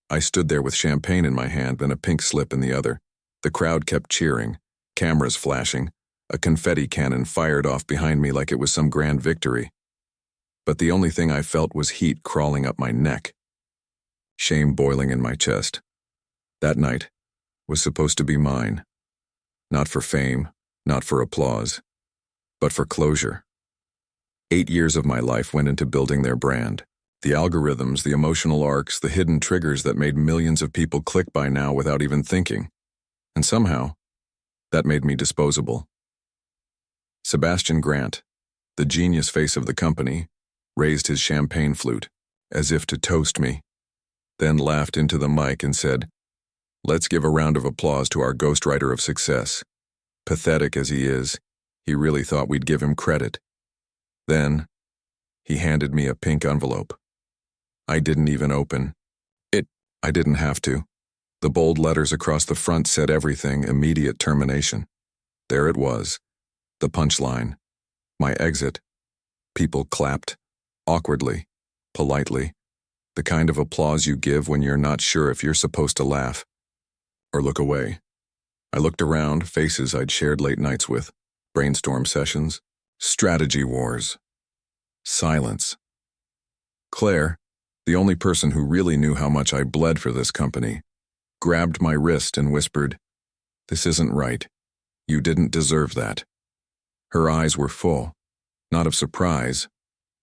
I stood there with champagne in my hand and a pink slip in the other. The crowd kept cheering, cameras flashing, a confetti cannon fired off behind me like it was some grand victory. But the only thing I felt was heat crawling up my neck, shame boiling in my chest. That night was supposed to be mine, not for fame, not for applause, but for closure. 8 years of my life went into building their brand. The algorithms, the emotional arcs, the hidden triggers that made millions of people click by now without even thinking. And somehow, that made me disposable. Sebastian Grant, the genius face of the company, raised his champagne flute, as if to toast me, then laughed into the mic and said, "Let's give a round of applause to our ghostwriter of success. Pathetic as he is, he really thought we'd give him credit." Then, he handed me a pink envelope. I didn't even open it. I didn't have to. The bold letters across the front said everything: immediate termination. There it was, the punchline. My exit. People clapped, awkwardly, politely, the kind of applause you give when you're not sure if you're supposed to laugh or look away. I looked around, faces I'd shared late nights with, brainstorm sessions, strategy wars. Silence. Claire, the only person who really knew how much I bled for this company, grabbed my wrist and whispered, "This isn't right. You didn't deserve that." Her eyes were full, not of surprise,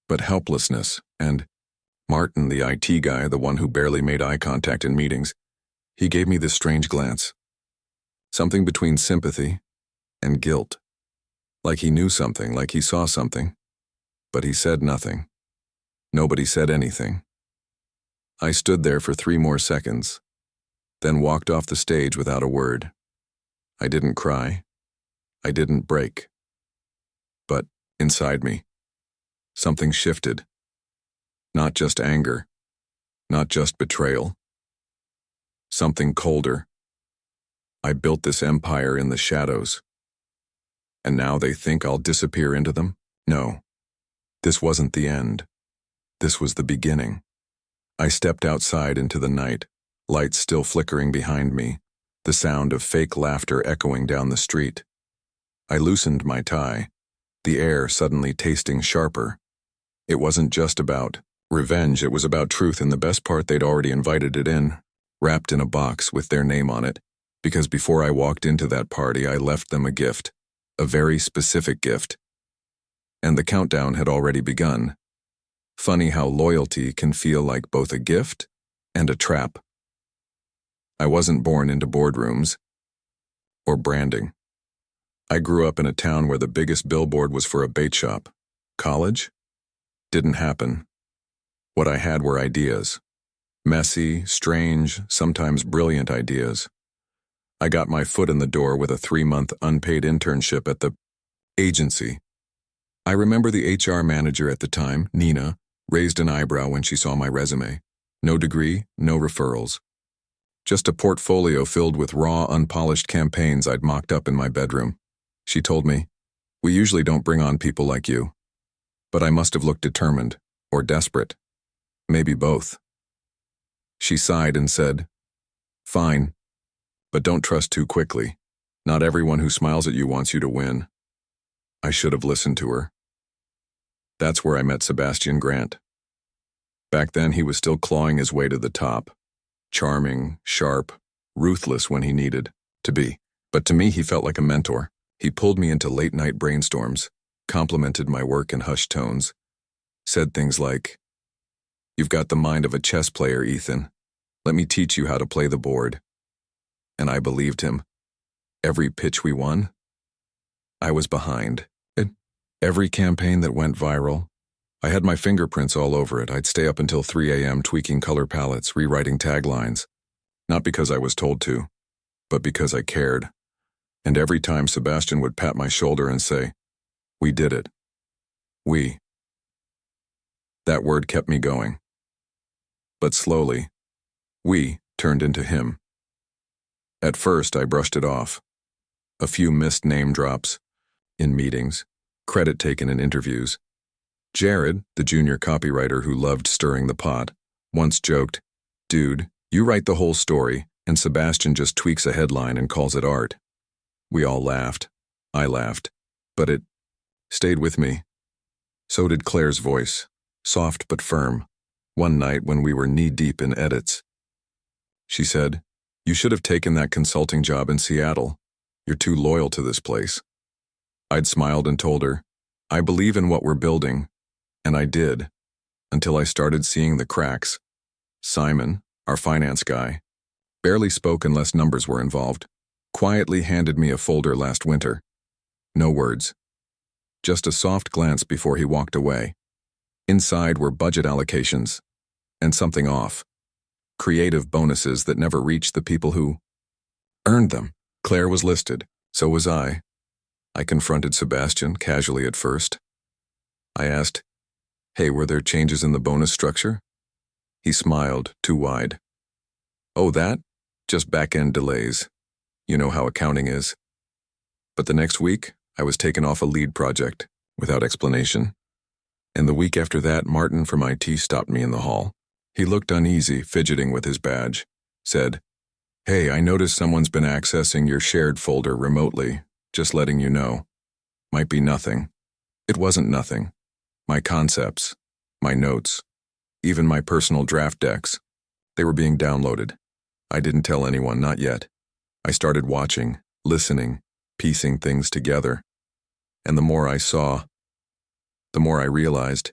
but helplessness, and Martin, the IT guy, the one who barely made eye contact in meetings, he gave me this strange glance. Something between sympathy and guilt. Like he knew something, like he saw something. But he said nothing. Nobody said anything. I stood there for 3 more seconds, then walked off the stage without a word. I didn't cry. I didn't break. But inside me, something shifted. Not just anger, not just betrayal. Something colder. I built this empire in the shadows. And now they think I'll disappear into them? No. This wasn't the end. This was the beginning. I stepped outside into the night, lights still flickering behind me, the sound of fake laughter echoing down the street. I loosened my tie, the air suddenly tasting sharper. It wasn't just about revenge, it was about truth, and the best part, they'd already invited it in, wrapped in a box with their name on it, because before I walked into that party, I left them a gift, a very specific gift. And the countdown had already begun. Funny how loyalty can feel like both a gift and a trap. I wasn't born into boardrooms or branding. I grew up in a town where the biggest billboard was for a bait shop. College? Didn't happen. What I had were ideas. Messy, strange, sometimes brilliant ideas. I got my foot in the door with a 3-month unpaid internship at the agency. I remember the HR manager at the time, Nina, raised an eyebrow when she saw my resume. No degree, no referrals. Just a portfolio filled with raw, unpolished campaigns I'd mocked up in my bedroom. She told me, "We usually don't bring on people like you." But I must have looked determined, or desperate. Maybe both. She sighed and said, "Fine, but don't trust too quickly. Not everyone who smiles at you wants you to win." I should have listened to her. That's where I met Sebastian Grant. Back then, he was still clawing his way to the top. Charming, sharp, ruthless when he needed to be. But to me, he felt like a mentor. He pulled me into late-night brainstorms, complimented my work in hushed tones, said things like, "You've got the mind of a chess player, Ethan. Let me teach you how to play the board." And I believed him. Every pitch we won, I was behind. Every campaign that went viral, I had my fingerprints all over it. I'd stay up until 3 a.m. tweaking color palettes, rewriting taglines. Not because I was told to, but because I cared. And every time Sebastian would pat my shoulder and say, "We did it. We." That word kept me going. But slowly, "we" turned into him. At first, I brushed it off. A few missed name drops in meetings, credit taken in interviews. Jared, the junior copywriter who loved stirring the pot, once joked, "Dude, You write the whole story, and Sebastian just tweaks a headline and calls it art. We all laughed. I laughed. But it stayed with me. So did Claire's voice, soft but firm, one night when we were knee-deep in edits. She said, "You should have taken that consulting job in Seattle. You're too loyal to this place." I'd smiled and told her, "I believe in what we're building," and I did, until I started seeing the cracks. Simon, our finance guy, barely spoke unless numbers were involved, quietly handed me a folder last winter. No words. Just a soft glance before he walked away. Inside were budget allocations, and something off. Creative bonuses that never reached the people who earned them. Claire was listed, so was I. I confronted Sebastian casually at first. I asked, "Hey, were there changes in the bonus structure?" He smiled, too wide. "Oh, that? Just back-end delays. You know how accounting is." But the next week, I was taken off a lead project, without explanation. And the week after that, Martin from IT stopped me in the hall. He looked uneasy, fidgeting with his badge. Said, "Hey, I noticed someone's been accessing your shared folder remotely. Just letting you know. Might be nothing." It wasn't nothing. My concepts, my notes, even my personal draft decks. They were being downloaded. I didn't tell anyone, not yet. I started watching, listening, piecing things together. And the more I saw, the more I realized,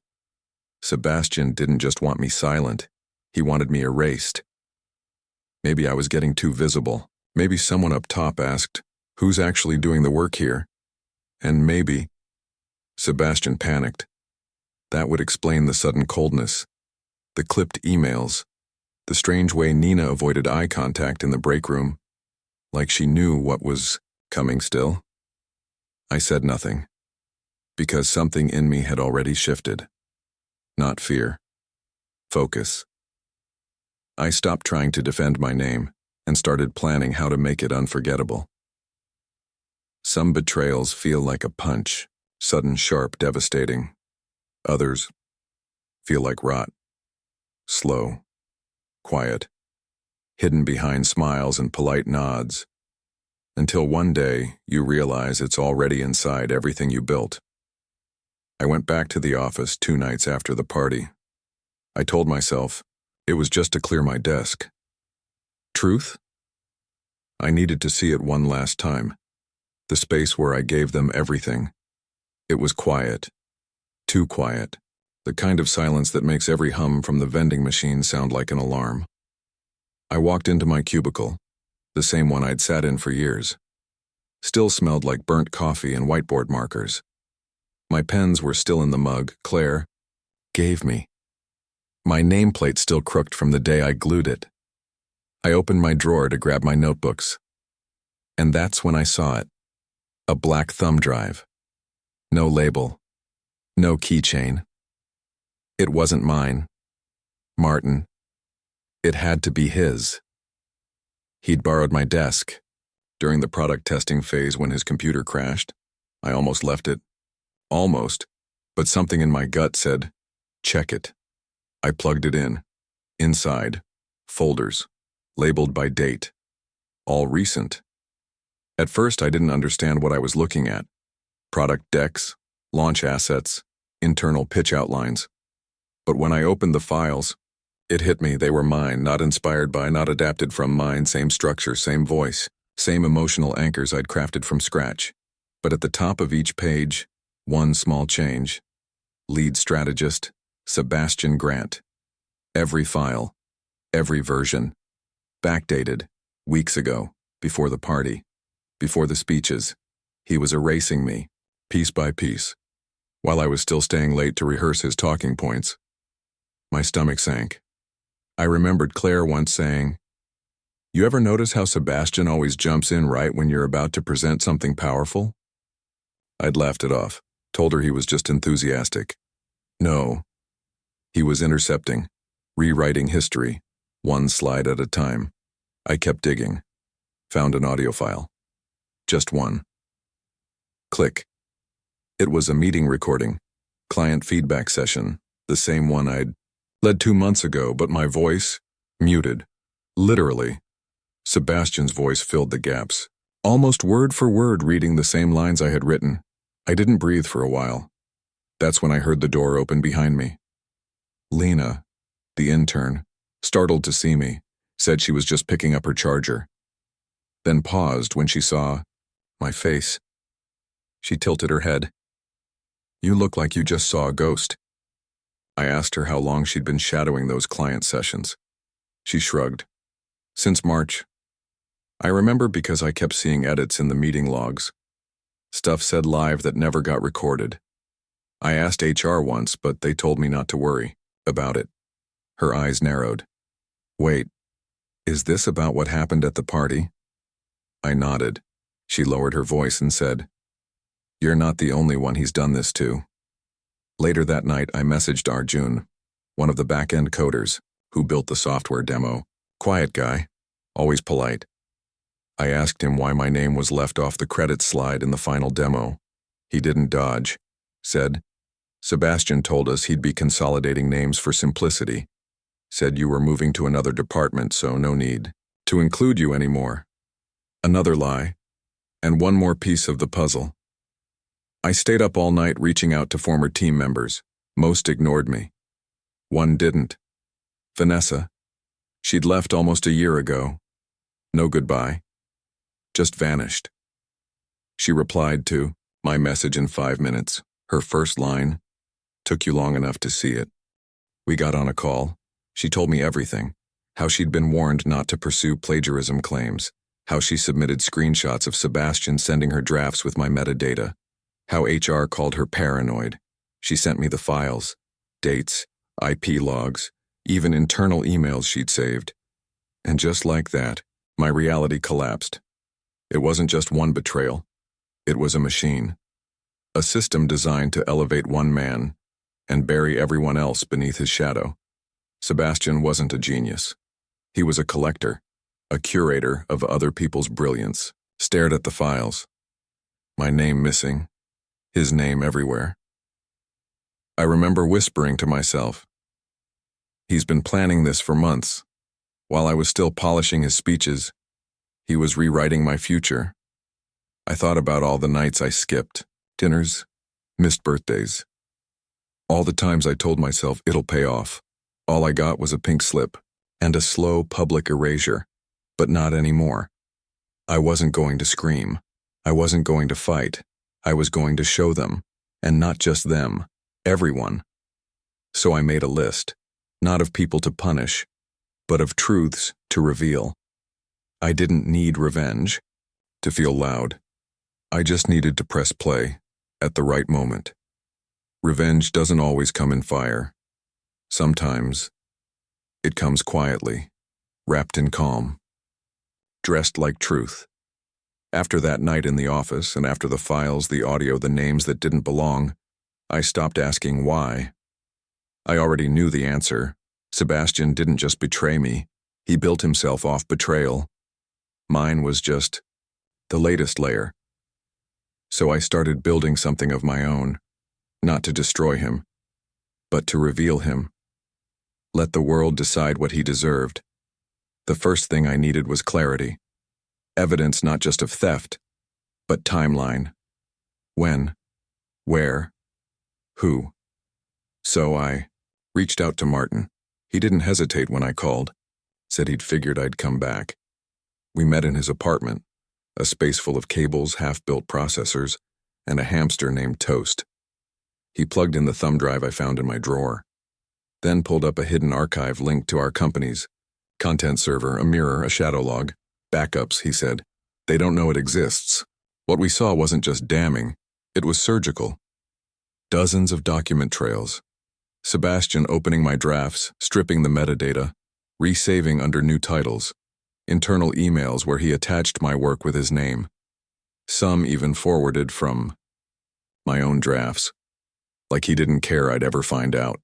Sebastian didn't just want me silent. He wanted me erased. Maybe I was getting too visible. Maybe someone up top asked, "Who's actually doing the work here?" And maybe Sebastian panicked. That would explain the sudden coldness, the clipped emails, the strange way Nina avoided eye contact in the break room, like she knew what was coming still. I said nothing, because something in me had already shifted. Not fear. Focus. I stopped trying to defend my name and started planning how to make it unforgettable. Some betrayals feel like a punch, sudden, sharp, devastating. Others feel like rot, slow, quiet, hidden behind smiles and polite nods, until one day you realize it's already inside everything you built. I went back to the office 2 nights after the party. I told myself it was just to clear my desk. Truth? I needed to see it one last time. The space where I gave them everything. It was quiet. Too quiet. The kind of silence that makes every hum from the vending machine sound like an alarm. I walked into my cubicle, the same one I'd sat in for years. Still smelled like burnt coffee and whiteboard markers. My pens were still in the mug Claire gave me. My nameplate still crooked from the day I glued it. I opened my drawer to grab my notebooks. And that's when I saw it. A black thumb drive. No label. No keychain. It wasn't mine. Martin. It had to be his. He'd borrowed my desk. During the product testing phase when his computer crashed, I almost left it. Almost. But something in my gut said, check it. I plugged it in. Inside. Folders. Labeled by date. All recent. At first, I didn't understand what I was looking at. Product decks, launch assets, internal pitch outlines. But when I opened the files, it hit me they were mine, not inspired by, not adapted from mine, same structure, same voice, same emotional anchors I'd crafted from scratch. But at the top of each page, one small change. Lead strategist, Sebastian Grant. Every file, every version. Backdated, weeks ago, before the party, before the speeches. He was erasing me, piece by piece, while I was still staying late to rehearse his talking points. My stomach sank. I remembered Claire once saying, "You ever notice how Sebastian always jumps in right when you're about to present something powerful?" I'd laughed it off, told her he was just enthusiastic. No. He was intercepting, rewriting history, one slide at a time. I kept digging. Found an audio file. Just one. Click. It was a meeting recording, client feedback session, the same one I'd led 2 months ago, but my voice, muted, Literally. Sebastian's voice filled the gaps, almost word for word reading the same lines I had written. I didn't breathe for a while. That's when I heard the door open behind me. Lena, the intern, startled to see me, said she was just picking up her charger. Then paused when she saw my face. She tilted her head. "You look like you just saw a ghost." I asked her how long she'd been shadowing those client sessions. She shrugged. "Since March. I remember because I kept seeing edits in the meeting logs. Stuff said live that never got recorded. I asked HR once, but they told me not to worry about it." Her eyes narrowed. "Wait, is this about what happened at the party?" I nodded. She lowered her voice and said, "You're not the only one he's done this to." Later that night, I messaged Arjun, one of the back-end coders, who built the software demo. Quiet guy, always polite. I asked him why my name was left off the credits slide in the final demo. He didn't dodge. Said, "Sebastian told us he'd be consolidating names for simplicity. Said you were moving to another department, so no need to include you anymore." Another lie, and one more piece of the puzzle. I stayed up all night reaching out to former team members. Most ignored me. One didn't. Vanessa. She'd left almost a year ago. No goodbye. Just vanished. She replied to my message in 5 minutes. Her first line, "Took you long enough to see it." We got on a call. She told me everything. How she'd been warned not to pursue plagiarism claims. How she submitted screenshots of Sebastian sending her drafts with my metadata. How HR called her paranoid. She sent me the files, dates, IP logs, even internal emails she'd saved. And just like that, my reality collapsed. It wasn't just one betrayal. It was a machine. A system designed to elevate one man and bury everyone else beneath his shadow. Sebastian wasn't a genius. He was a collector, a curator of other people's brilliance. Stared at the files. My name missing. His name everywhere. I remember whispering to myself, "He's been planning this for months." While I was still polishing his speeches, he was rewriting my future. I thought about all the nights I skipped, dinners, missed birthdays. All the times I told myself it'll pay off. All I got was a pink slip and a slow public erasure, but not anymore. I wasn't going to scream. I wasn't going to fight. I was going to show them, and not just them, everyone. So I made a list, not of people to punish, but of truths to reveal. I didn't need revenge to feel loud. I just needed to press play at the right moment. Revenge doesn't always come in fire. Sometimes it comes quietly, wrapped in calm, dressed like truth. After that night in the office, and after the files, the audio, the names that didn't belong, I stopped asking why. I already knew the answer. Sebastian didn't just betray me. He built himself off betrayal. Mine was just the latest layer. So I started building something of my own, not to destroy him, but to reveal him. Let the world decide what he deserved. The first thing I needed was clarity. Evidence not just of theft, but timeline. When, where, who. So I reached out to Martin. He didn't hesitate when I called. Said he'd figured I'd come back. We met in his apartment, a space full of cables, half-built processors, and a hamster named Toast. He plugged in the thumb drive I found in my drawer, then pulled up a hidden archive linked to our company's content server, a mirror, a shadow log. "Backups," he said. "They don't know it exists." What we saw wasn't just damning, it was surgical. Dozens of document trails. Sebastian opening my drafts, stripping the metadata, resaving under new titles. Internal emails where he attached my work with his name. Some even forwarded from my own drafts, like he didn't care I'd ever find out.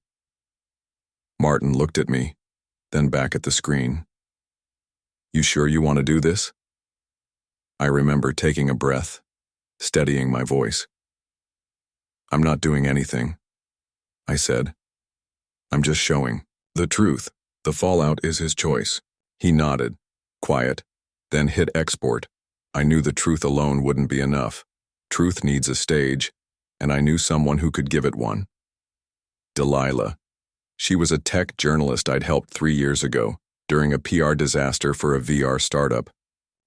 Martin looked at me, then back at the screen. "You sure you want to do this?" I remember taking a breath, steadying my voice. "I'm not doing anything," I said. "I'm just showing the truth. The fallout is his choice. He nodded, quiet, then hit export. I knew the truth alone wouldn't be enough. Truth needs a stage, and I knew someone who could give it one. Delilah. She was a tech journalist I'd helped 3 years ago, during a PR disaster for a VR startup.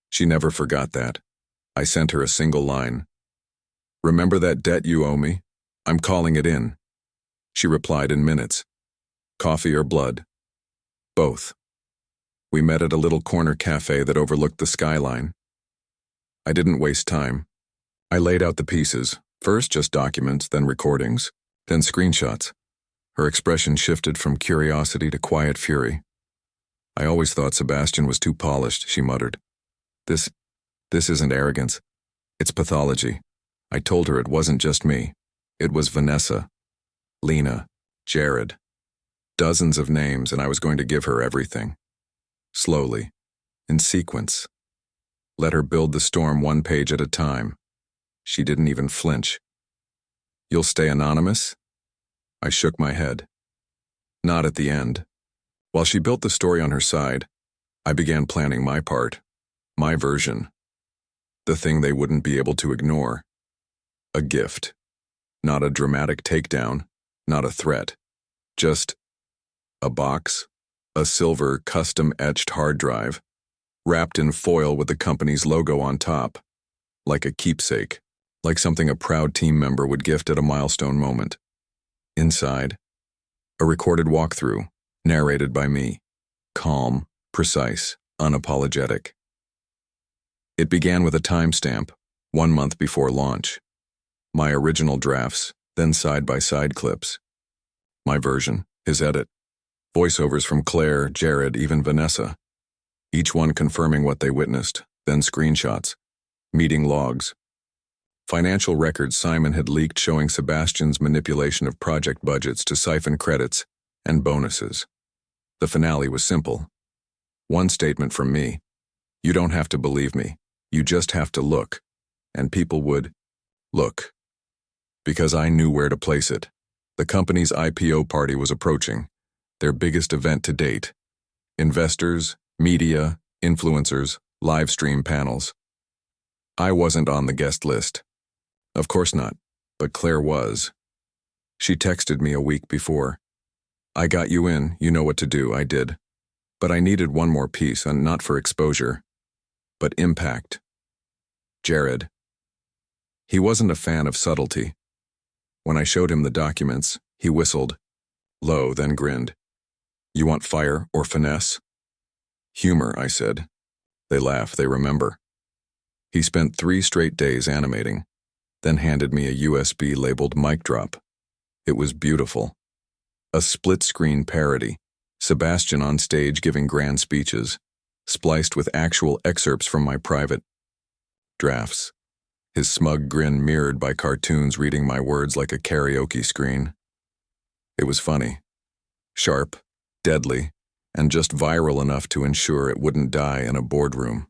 She never forgot that. I sent her a single line. "Remember that debt you owe me? I'm calling it in." She replied in minutes. "Coffee or blood?" "Both." We met at a little corner cafe that overlooked the skyline. I didn't waste time. I laid out the pieces, first just documents, then recordings, then screenshots. Her expression shifted from curiosity to quiet fury. "I always thought Sebastian was too polished," she muttered. This isn't arrogance. It's pathology." I told her it wasn't just me. It was Vanessa, Lena, Jared. Dozens of names, and I was going to give her everything. Slowly, in sequence. Let her build the storm one page at a time. She didn't even flinch. "You'll stay anonymous?" I shook my head. Not at the end. While she built the story on her side, I began planning my part, my version. The thing they wouldn't be able to ignore. A gift. Not a dramatic takedown, not a threat. Just a box, a silver custom-etched hard drive, wrapped in foil with the company's logo on top, like a keepsake, like something a proud team member would gift at a milestone moment. Inside, a recorded walkthrough, narrated by me, calm, precise, unapologetic. It began with a timestamp, 1 month before launch. My original drafts, then side-by-side clips. My version, his edit. Voiceovers from Claire, Jared, even Vanessa. Each one confirming what they witnessed, then screenshots. Meeting logs. Financial records Simon had leaked showing Sebastian's manipulation of project budgets to siphon credits and bonuses. The finale was simple. One statement from me. "You don't have to believe me. You just have to look." And people would look. Because I knew where to place it. The company's IPO party was approaching, their biggest event to date. Investors, media, influencers, live stream panels. I wasn't on the guest list. Of course not, but Claire was. She texted me a week before. "I got you in, you know what to do." I did. But I needed one more piece, and not for exposure, but impact. Jared. He wasn't a fan of subtlety. When I showed him the documents, he whistled, low, then grinned. "You want fire or finesse?" "Humor," I said. They laugh, they remember. He spent 3 straight days animating, then handed me a USB labeled mic drop. It was beautiful. A split-screen parody, Sebastian on stage giving grand speeches, spliced with actual excerpts from my private drafts, his smug grin mirrored by cartoons reading my words like a karaoke screen. It was funny, sharp, deadly, and just viral enough to ensure it wouldn't die in a boardroom.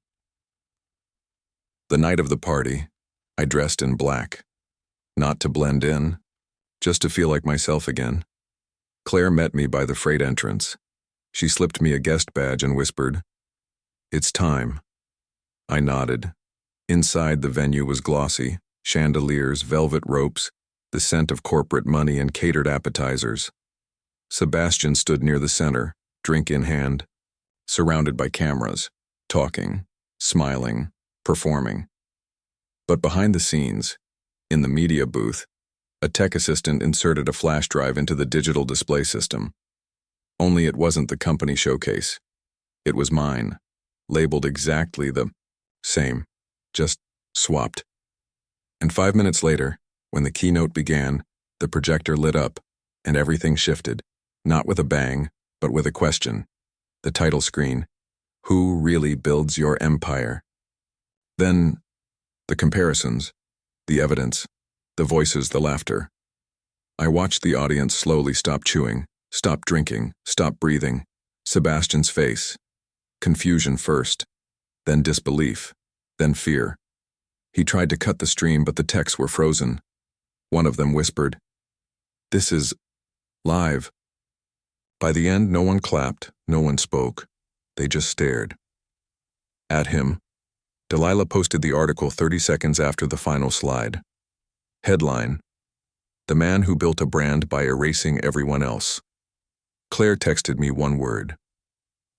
The night of the party, I dressed in black. Not to blend in, just to feel like myself again. Claire met me by the freight entrance. She slipped me a guest badge and whispered, "It's time." I nodded. Inside, the venue was glossy, chandeliers, velvet ropes, the scent of corporate money and catered appetizers. Sebastian stood near the center, drink in hand, surrounded by cameras, talking, smiling, performing. But behind the scenes, in the media booth, a tech assistant inserted a flash drive into the digital display system. Only it wasn't the company showcase. It was mine, labeled exactly the same, just swapped. And 5 minutes later, when the keynote began, the projector lit up, and everything shifted, not with a bang, but with a question. The title screen, "Who really builds your empire?" Then, the comparisons, the evidence, the voices, the laughter. I watched the audience slowly stop chewing, stop drinking, stop breathing. Sebastian's face. Confusion first, then disbelief, then fear. He tried to cut the stream, but the texts were frozen. One of them whispered, "This is live." By the end, no one clapped, no one spoke. They just stared. At him, Delilah posted the article 30 seconds after the final slide. Headline: The man who built a brand by erasing everyone else. Claire texted me one word: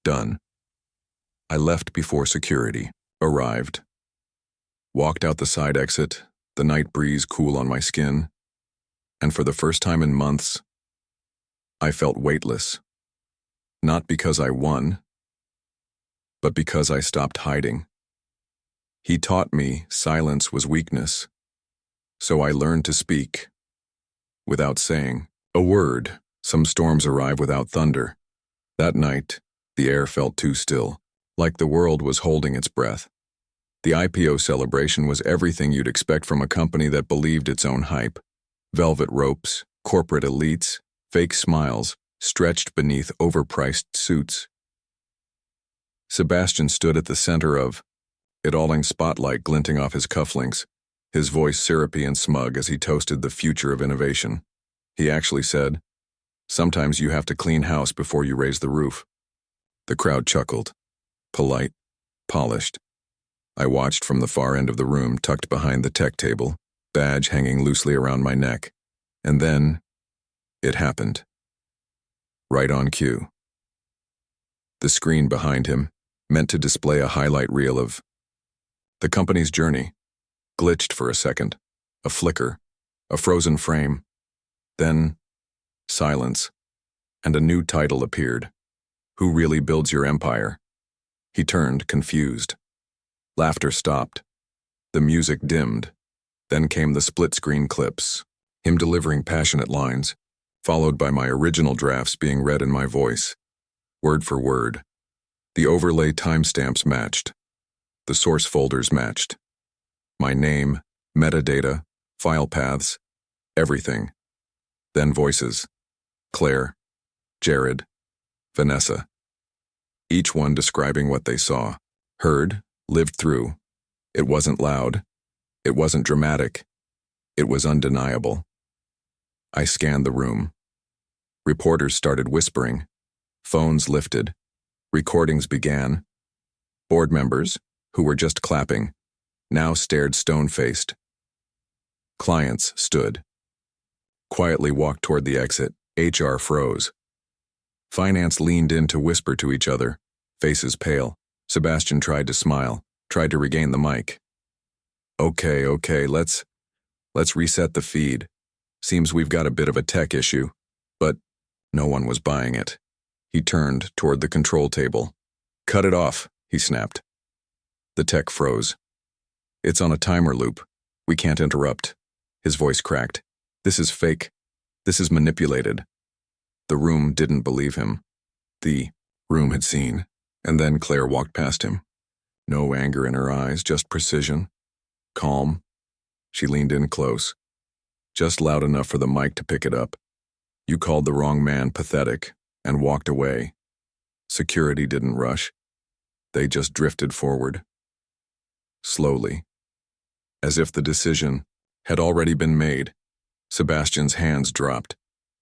done. I left before security arrived. Walked out the side exit, the night breeze cool on my skin, and for the first time in months, I felt weightless. Not because I won, but because I stopped hiding. He taught me silence was weakness, so I learned to speak without saying a word. Some storms arrive without thunder. That night, the air felt too still, like the world was holding its breath. The IPO celebration was everything you'd expect from a company that believed its own hype. Velvet ropes, corporate elites, fake smiles, stretched beneath overpriced suits. Sebastian stood at the center of it all, spotlight glinting off his cufflinks, his voice syrupy and smug as he toasted the future of innovation. He actually said, "Sometimes you have to clean house before you raise the roof." The crowd chuckled. Polite, polished. I watched from the far end of the room, tucked behind the tech table, badge hanging loosely around my neck. And then, it happened. Right on cue. The screen behind him, meant to display a highlight reel of the company's journey, glitched for a second. A flicker, a frozen frame. Then, silence, and a new title appeared. Who really builds your empire? He turned, confused. Laughter stopped. The music dimmed. Then came the split-screen clips, him delivering passionate lines, followed by my original drafts being read in my voice, word for word. The overlay timestamps matched. The source folders matched. My name, metadata, file paths, everything. Then voices. Claire, Jared, Vanessa. Each one describing what they saw, heard, lived through. It wasn't loud. It wasn't dramatic. It was undeniable. I scanned the room. Reporters started whispering. Phones lifted. Recordings began. Board members, who were just clapping, now stared stone-faced. Clients stood. Quietly walked toward the exit. HR froze. Finance leaned in to whisper to each other, faces pale. Sebastian tried to smile, tried to regain the mic. Okay, let's reset the feed. Seems we've got a bit of a tech issue. But no one was buying it. He turned toward the control table. Cut it off, he snapped. The tech froze. It's on a timer loop. We can't interrupt. His voice cracked. This is fake. This is manipulated. The room didn't believe him. The room had seen. And then Claire walked past him. No anger in her eyes, just precision. Calm. She leaned in close. Just loud enough for the mic to pick it up. You called the wrong man pathetic, and walked away. Security didn't rush. They just drifted forward. Slowly. As if the decision had already been made. Sebastian's hands dropped.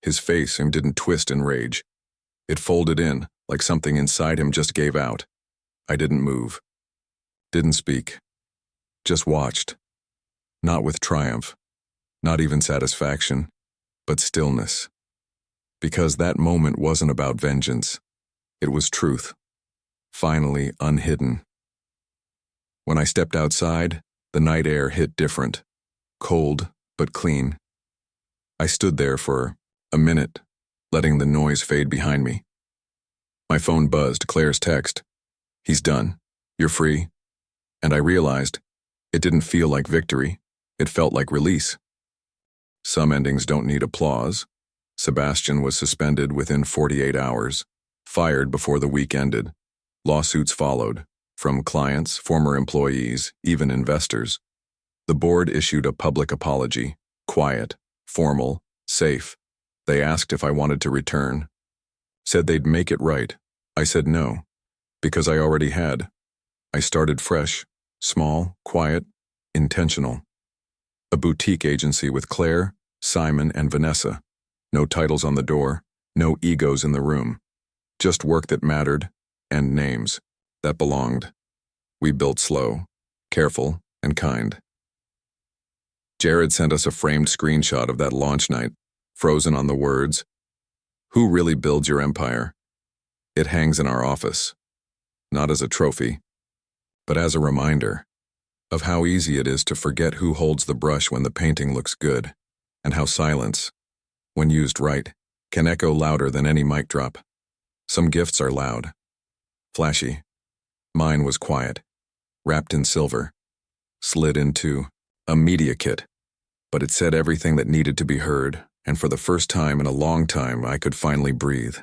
His face didn't twist in rage. It folded in, like something inside him just gave out. I didn't move. Didn't speak. Just watched. Not with triumph. Not even satisfaction. But stillness. Because that moment wasn't about vengeance. It was truth. Finally unhidden. When I stepped outside, the night air hit different. Cold, but clean. I stood there for a minute, letting the noise fade behind me. My phone buzzed, Claire's text. He's done. You're free. And I realized it didn't feel like victory. It felt like release. Some endings don't need applause. Sebastian was suspended within 48 hours, fired before the week ended. Lawsuits followed, from clients, former employees, even investors. The board issued a public apology, quiet, formal, safe. They asked if I wanted to return. Said they'd make it right. I said no, because I already had. I started fresh, small, quiet, intentional. A boutique agency with Claire, Simon, and Vanessa. No titles on the door, no egos in the room. Just work that mattered, and names that belonged. We built slow, careful, and kind. Jared sent us a framed screenshot of that launch night, frozen on the words, "Who really builds your empire?" It hangs in our office, not as a trophy, but as a reminder of how easy it is to forget who holds the brush when the painting looks good, and how silence, when used right, can echo louder than any mic drop. Some gifts are loud, flashy. Mine was quiet, wrapped in silver, slid into a media kit, but it said everything that needed to be heard, and for the first time in a long time, I could finally breathe.